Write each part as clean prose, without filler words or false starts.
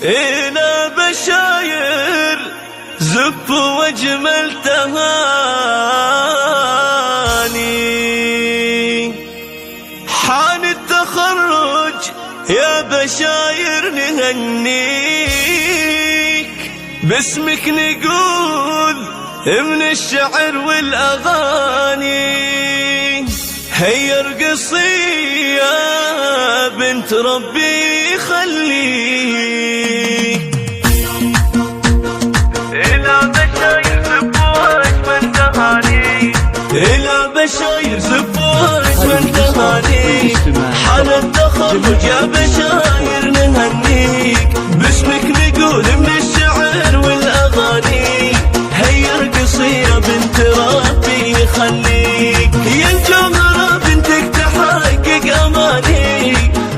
إلى بشاير زف واجمل تهاني، حان التخرج يا بشاير نهنيك، باسمك نقول من الشعر والأغاني، هيا ارقصي يا بنت ربي يخليك. إلى بشاير زفوج من تهاني، إلى بشاير زفوج من تهاني، حان التخرج يا بشاير نهنيك، باسمك نقول من الشعر والأغاني، هيا ارقصي يا بنت ربي يخليك. يا الجمرة بنتك تحقق أماني،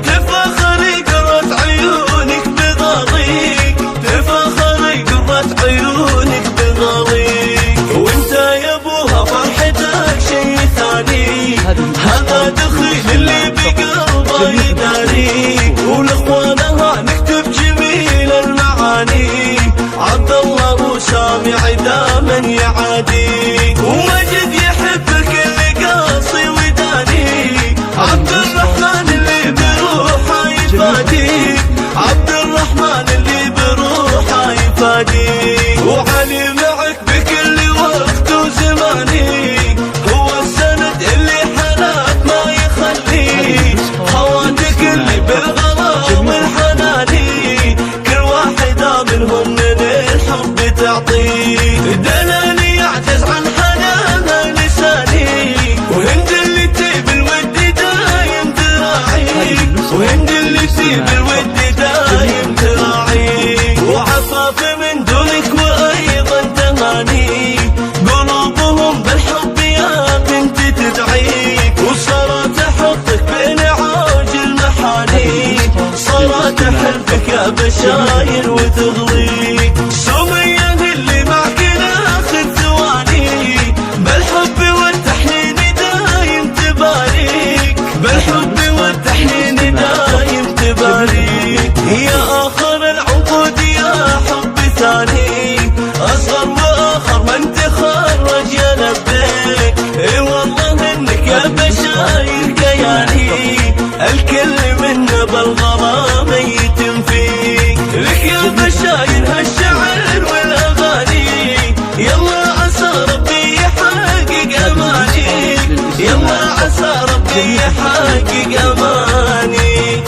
تفاخري قرة عيونك بغاضيك، تفاخري قرة عيونك بغاضيك، وانت يا ابوها فرحتك شي ثاني، هذا دخيل اللي بقلبه يداريك، ولإخوانها نكتب جميل المعاني، عبد الله وسامع داما يعاديك، ومجد يحبك اللي قاصي وداني، عبد الرحمن اللي بروحه يفاديك، عبد الرحمن اللي بروحه يفاديك، وعلي معك بكل وقت وزماني، هو السند اللي حناك ما يخليك، خواتك اللي بالغلا والحناني، كل واحدة منهم من الحب تعطيك، دلالي يعجز عن حنانها لساني، وهند اللي تجيب الود دايم تراعيك، وهند اللي تجيب الود دايم تراعيك، وعفاف من دونك وايضا تهاني، قلوبهم بالحب يا بنت تدعيك، وصارت احطك بين عوج المحاني، صارت احبك يا بشاير وتغليك، سمية اللي معك ناخذ ثواني، بالحب والتحنين دايم تباريك، بالحب والتحنين دايم تباريك، يا آخر العقود يا حب ثاني، أصغر وآخر من تخرج يا لبيك، اي والله انك يا بشاير كياني، الكل منا بالغرام يتم فيك، لك يا بشاير هالشعر والأغاني، يلا عسى ربي يحقق أماني، يلا عسى ربي يحقق أماني،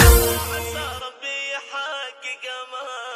عسى ربي يحقق أماني.